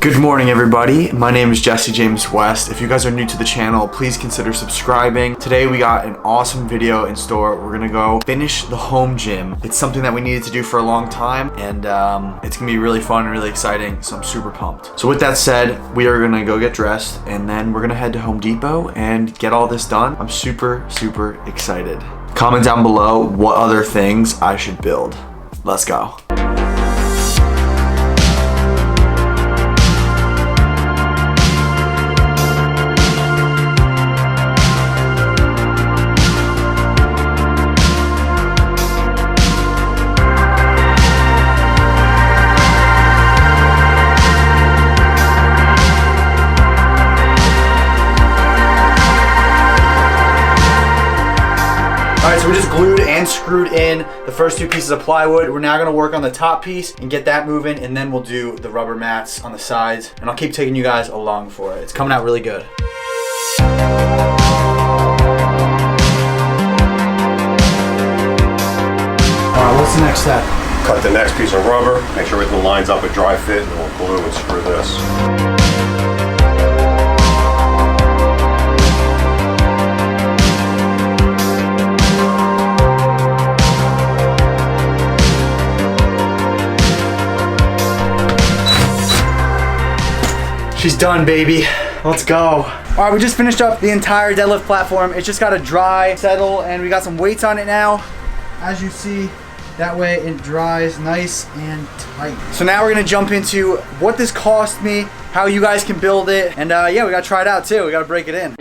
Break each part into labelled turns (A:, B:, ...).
A: Good morning, everybody. My name is Jesse James West. If you guys are new to the channel, please consider subscribing. Today we got an awesome video in store. We're gonna go finish the home gym. It's something that we needed to do for a long time, and it's gonna be really fun and really exciting, so I'm super pumped. So with that said, we are gonna go get dressed, and then we're gonna head to Home Depot and get all this done. I'm super excited. Comment down below what other things I should build. Let's go. All right, so we just glued and screwed in the first two pieces of plywood. We're now gonna work on the top piece and get that moving, and then we'll do the rubber mats on the sides, and I'll keep taking you guys along for it. It's coming out really good.
B: All
A: right, what's the next step?
B: Cut the next piece of rubber, make sure everything lines up with dry fit, and we'll glue and screw this.
A: She's done, baby. Let's go. All right, we just finished up the entire deadlift platform. It's just got to dry, settle, and we got some weights on it now. As you see, that way it dries nice and tight. So now we're gonna jump into what this cost me, how you guys can build it, and yeah, we gotta try it out too. We gotta break it in.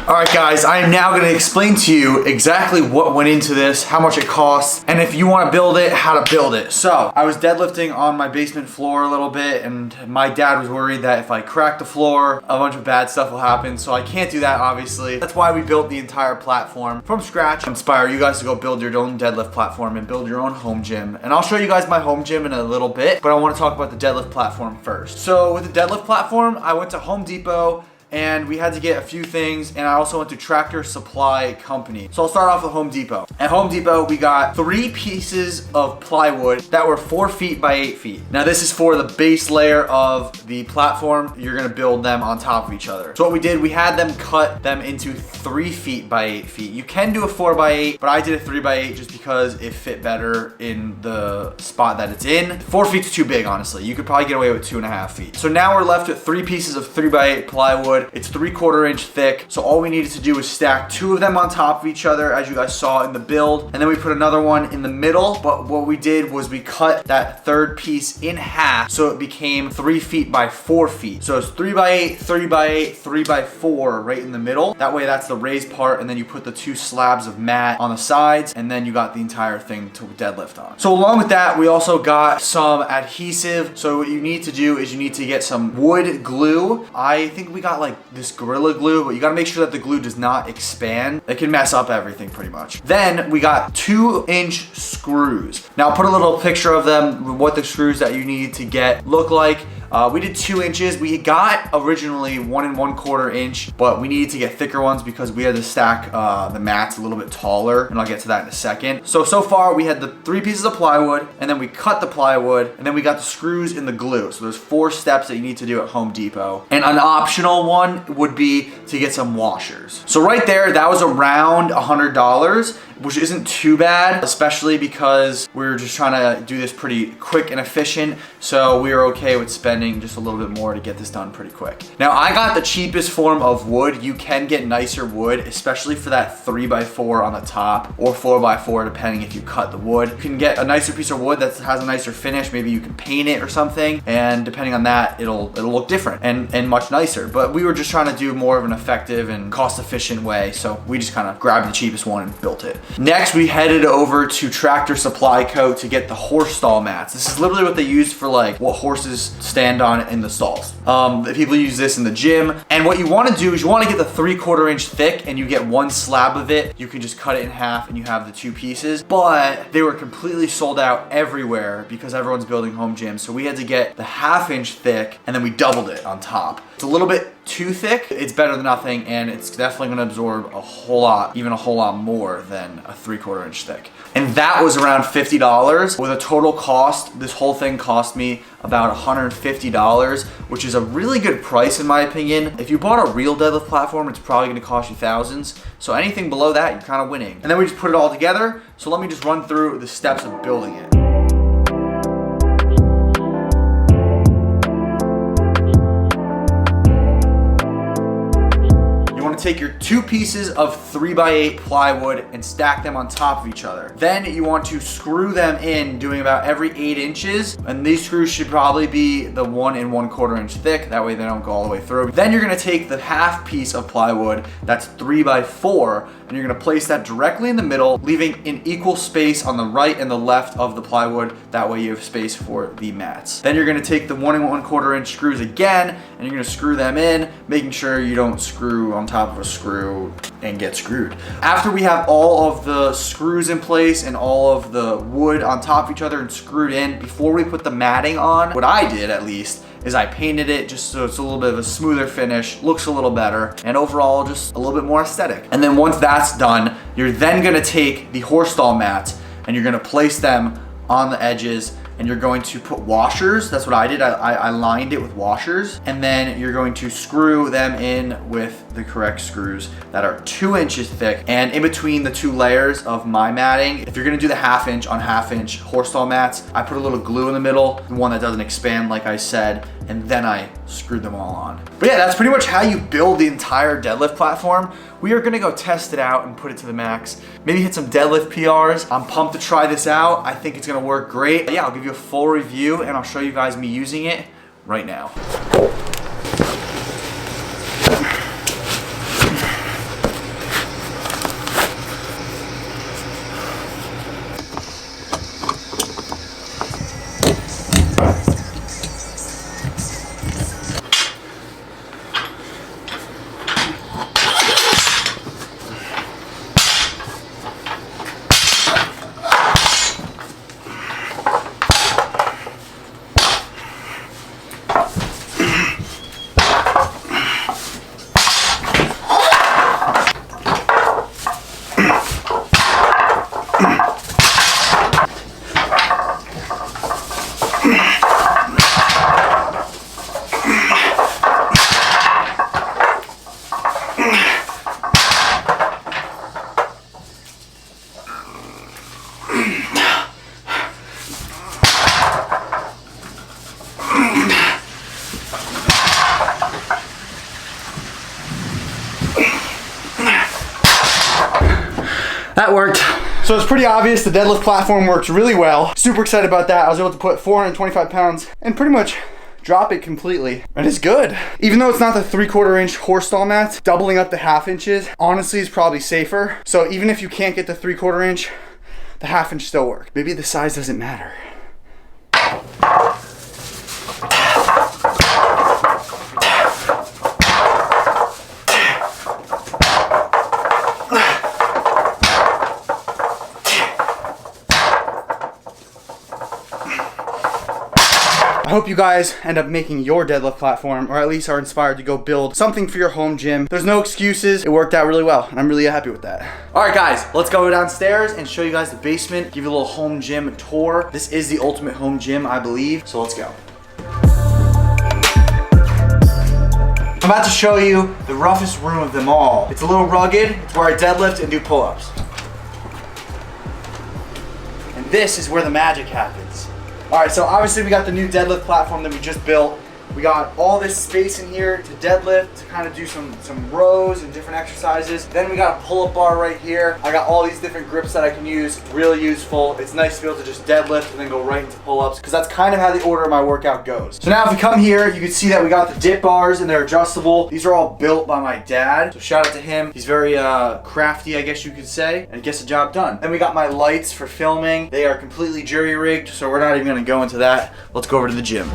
A: All right, guys, I am now gonna explain to you exactly what went into this, how much it costs, and if you wanna build it, how to build it. So, I was deadlifting on my basement floor a little bit, and my dad was worried that if I crack the floor, a bunch of bad stuff will happen, so I can't do that, obviously. That's why we built the entire platform from scratch. Inspire you guys to go build your own deadlift platform and build your own home gym. And I'll show you guys my home gym in a little bit, but I wanna talk about the deadlift platform first. So, with the deadlift platform, I went to Home Depot, and we had to get a few things, and I also went to Tractor Supply Company. So I'll start off with Home Depot. At Home Depot, we got 3 pieces of plywood that were 4 feet by 8 feet. Now this is for the base layer of the platform. You're gonna build them on top of each other. So what we did, we had them cut them into 3 feet by 8 feet. You can do a 4 by 8, but I did a 3 by 8 just because it fit better in the spot that it's in. 4 feet's too big, honestly. You could probably get away with 2.5 feet. So now we're left with 3 pieces of 3 by 8 plywood. It's 3/4 inch thick. So all we needed to do was stack 2 of them on top of each other, as you guys saw in the build. And then we put another one in the middle. But what we did was we cut that third piece in half, so it became 3 feet by 4 feet. So it's 3 by 8, 3 by 8, 3 by 4 right in the middle. That way that's the raised part, and then you put the 2 slabs of mat on the sides, and then you got the entire thing to deadlift on. So along with that, we also got some adhesive. So what you need to do is you need to get some wood glue. I think we got like this Gorilla Glue, but you gotta make sure that the glue does not expand. It can mess up everything pretty much. Then we got 2-inch screws. Now I'll put a little picture of them, what the screws that you need to get look like. We did 2 inches. We got originally 1 1/4 inch, but we needed to get thicker ones because we had to stack the mats a little bit taller, and I'll get to that in a second. So far we had the 3 pieces of plywood, and then we cut the plywood, and then we got the screws in the glue. So there's 4 steps that you need to do at Home Depot. And an optional one would be to get some washers. So right there, that was around $100, which isn't too bad, especially because we were just trying to do this pretty quick and efficient. So we were okay with spending just a little bit more to get this done pretty quick. Now I got the cheapest form of wood. You can get nicer wood, especially for that 3 by 4 on the top, or 4 by 4 depending if you cut the wood. You can get a nicer piece of wood that has a nicer finish. Maybe you can paint it or something, and depending on that, it'll look different and much nicer. But we were just trying to do more of an effective and cost-efficient way, so we just kind of grabbed the cheapest one and built it. Next, we headed over to Tractor Supply Co. to get the horse stall mats. This is literally what they use for like what horses stand on in the stalls. People use this in the gym. And what you want to do is you want to get the 3/4 inch thick, and you get 1 slab of it. You can just cut it in half and you have the 2 pieces. But they were completely sold out everywhere because everyone's building home gyms. So we had to get the 1/2 inch thick, and then we doubled it on top. It's a little bit too thick, it's better than nothing, and it's definitely gonna absorb a whole lot, even a whole lot more than a 3/4 inch thick. And that was around $50 with a total cost. This whole thing cost me about $150, which is a really good price in my opinion. If you bought a real deadlift platform, it's probably gonna cost you thousands. So anything below that, you're kind of winning. And then we just put it all together. So let me just run through the steps of building it. Take your 2 pieces of 3x8 plywood and stack them on top of each other. Then you want to screw them in, doing about every 8 inches. And these screws should probably be the 1 1/4 inch thick. That way they don't go all the way through. Then you're gonna take the half piece of plywood that's 3x4, and you're gonna place that directly in the middle, leaving an equal space on the right and the left of the plywood. That way you have space for the mats. Then you're gonna take the 1 1/4 inch screws again, and you're gonna screw them in, making sure you don't screw on top of a screw and get screwed. After we have all of the screws in place and all of the wood on top of each other and screwed in, before we put the matting on, what I did at least, is I painted it just so it's a little bit of a smoother finish, looks a little better, and overall just a little bit more aesthetic. And then once that's done, you're then gonna take the horse stall mats and you're gonna place them on the edges, and you're going to put washers. That's what I did. I lined it with washers, and then you're going to screw them in with the correct screws that are 2 inches thick. And in between the 2 layers of my matting, if you're gonna do the 1/2 inch on 1/2 inch horse stall mats, I put a little glue in the middle, the one that doesn't expand like I said, and then I screwed them all on. But yeah, that's pretty much how you build the entire deadlift platform. We are gonna go test it out and put it to the max. Maybe hit some deadlift PRs. I'm pumped to try this out. I think it's gonna work great. But yeah, I'll give you a full review and I'll show you guys me using it right now. That worked. So it's pretty obvious the deadlift platform works really well. Super excited about that. I was able to put 425 pounds and pretty much drop it completely. And it's good. Even though it's not the 3/4 inch horse stall mats, doubling up the 1/2 inches honestly is probably safer. So even if you can't get the 3/4 inch, the 1/2 inch still works. Maybe the size doesn't matter. I hope you guys end up making your deadlift platform, or at least are inspired to go build something for your home gym. There's no excuses. It worked out really well, and I'm really happy with that. All right, guys, let's go downstairs and show you guys the basement, give you a little home gym tour. This is the ultimate home gym, I believe, so let's go. I'm about to show you the roughest room of them all. It's a little rugged. It's where I deadlift and do pull-ups. And this is where the magic happens. All right, so obviously we got the new deadlift platform that we just built. We got all this space in here to deadlift, to kind of do some rows and different exercises. Then we got a pull-up bar right here. I got all these different grips that I can use, really useful. It's nice to be able to just deadlift and then go right into pull-ups, because that's kind of how the order of my workout goes. So now if we come here, you can see that we got the dip bars and they're adjustable. These are all built by my dad, so shout out to him. He's very crafty, I guess you could say, and gets the job done. Then we got my lights for filming. They are completely jury-rigged, so we're not even gonna go into that. Let's go over to the gym.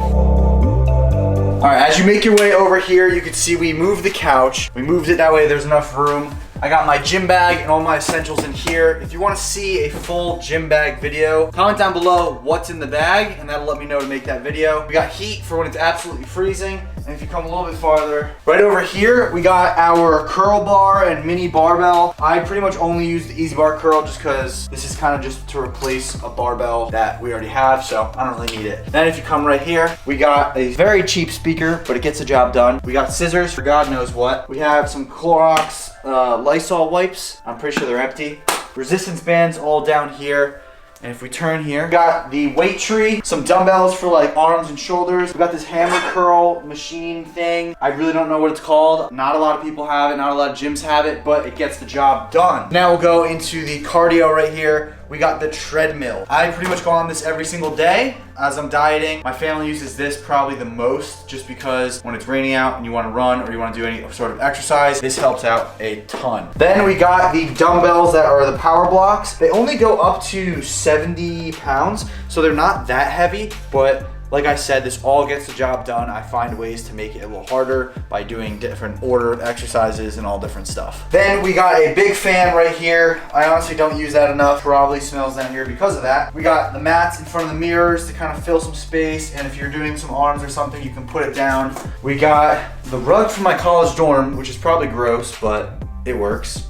A: All right, as you make your way over here, you can see we moved the couch. We moved it that way there's enough room. I got my gym bag and all my essentials in here. If you want to see a full gym bag video, comment down below what's in the bag, and that'll let me know to make that video. We got heat for when it's absolutely freezing, And if you come a little bit farther, right over here, we got our curl bar and mini barbell. I pretty much only use the Easy Bar Curl just because this is kind of just to replace a barbell that we already have, so I don't really need it. Then if you come right here, we got a very cheap speaker, but it gets the job done. We got scissors for God knows what. We have some Clorox Lysol wipes. I'm pretty sure they're empty. Resistance bands all down here. And if we turn here, we got the weight tree, some dumbbells for like arms and shoulders. We got this hammer curl machine thing. I really don't know what it's called. Not a lot of people have it, not a lot of gyms have it, but it gets the job done. Now we'll go into the cardio right here. We got the treadmill. I pretty much go on this every single day as I'm dieting. My family uses this probably the most just because when it's raining out and you want to run or you want to do any sort of exercise, this helps out a ton. Then we got the dumbbells that are the power blocks. They only go up to 70 pounds, so they're not that heavy, but like I said, this all gets the job done. I find ways to make it a little harder by doing different order of exercises and all different stuff. Then we got a big fan right here. I honestly don't use that enough. Probably smells down here because of that. We got the mats in front of the mirrors to kind of fill some space. And if you're doing some arms or something, you can put it down. We got the rug from my college dorm, which is probably gross, but it works.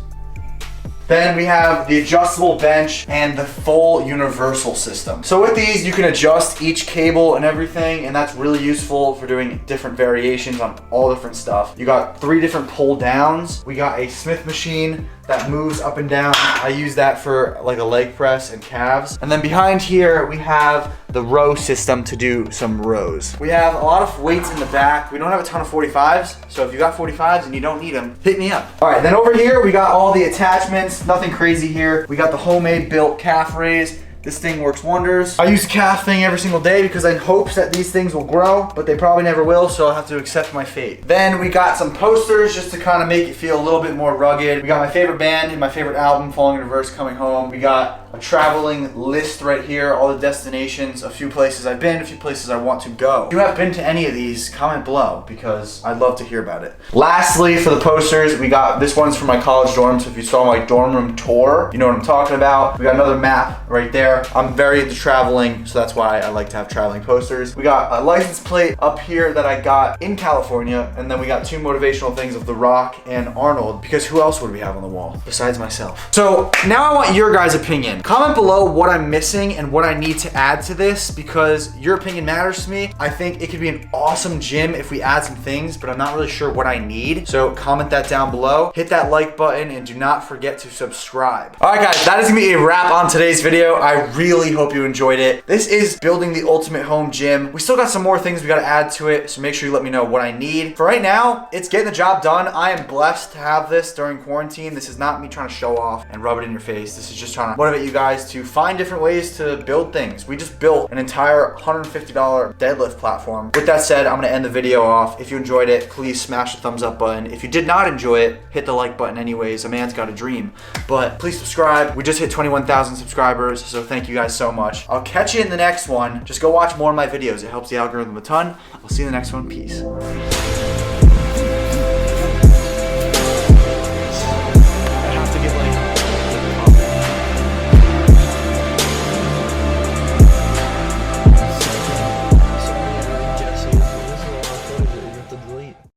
A: Then we have the adjustable bench and the full universal system. So with these, you can adjust each cable and everything, and that's really useful for doing different variations on all different stuff. You got 3 different pull downs. We got a Smith machine that moves up and down. I use that for like a leg press and calves. And then behind here, we have the row system to do some rows. We have a lot of weights in the back. We don't have a ton of 45s, so if you got 45s and you don't need them, hit me up. All right, then over here, we got all the attachments. Nothing crazy here. We got the homemade built calf raise. This thing works wonders. I use the calf thing every single day because in hopes that these things will grow, but they probably never will, so I'll have to accept my fate. Then we got some posters just to kind of make it feel a little bit more rugged. We got my favorite band and my favorite album, Falling in Reverse, Coming Home. We got a traveling list right here, all the destinations, a few places I've been, a few places I want to go. If you have been to any of these, comment below because I'd love to hear about it. Lastly, for the posters, we got, this one's from my college dorm, so if you saw my dorm room tour, you know what I'm talking about. We got another map right there. I'm very into traveling, so that's why I like to have traveling posters. We got a license plate up here that I got in California, and then we got 2 motivational things of The Rock and Arnold, because who else would we have on the wall besides myself? So now I want your guys' opinion. Comment below what I'm missing and what I need to add to this, because your opinion matters to me. I think it could be an awesome gym if we add some things, but I'm not really sure what I need. So comment that down below. Hit that like button and do not forget to subscribe. All right, guys, that is gonna be a wrap on today's video. I really hope you enjoyed it. This is building the ultimate home gym. We still got some more things we gotta add to it, so make sure you let me know what I need. For right now, it's getting the job done. I am blessed to have this during quarantine. This is not me trying to show off and rub it in your face. This is just trying to motivate you guys to find different ways to build things. We just built an entire $150 deadlift platform. With that said, I'm gonna end the video off. If you enjoyed it, please smash the thumbs up button. If you did not enjoy it, hit the like button anyways. A man's got a dream. But please subscribe. We just hit 21,000 subscribers, so thank you guys so much. I'll catch you in the next one. Just go watch more of my videos. It helps the algorithm a ton. I'll see you in the next one. Peace.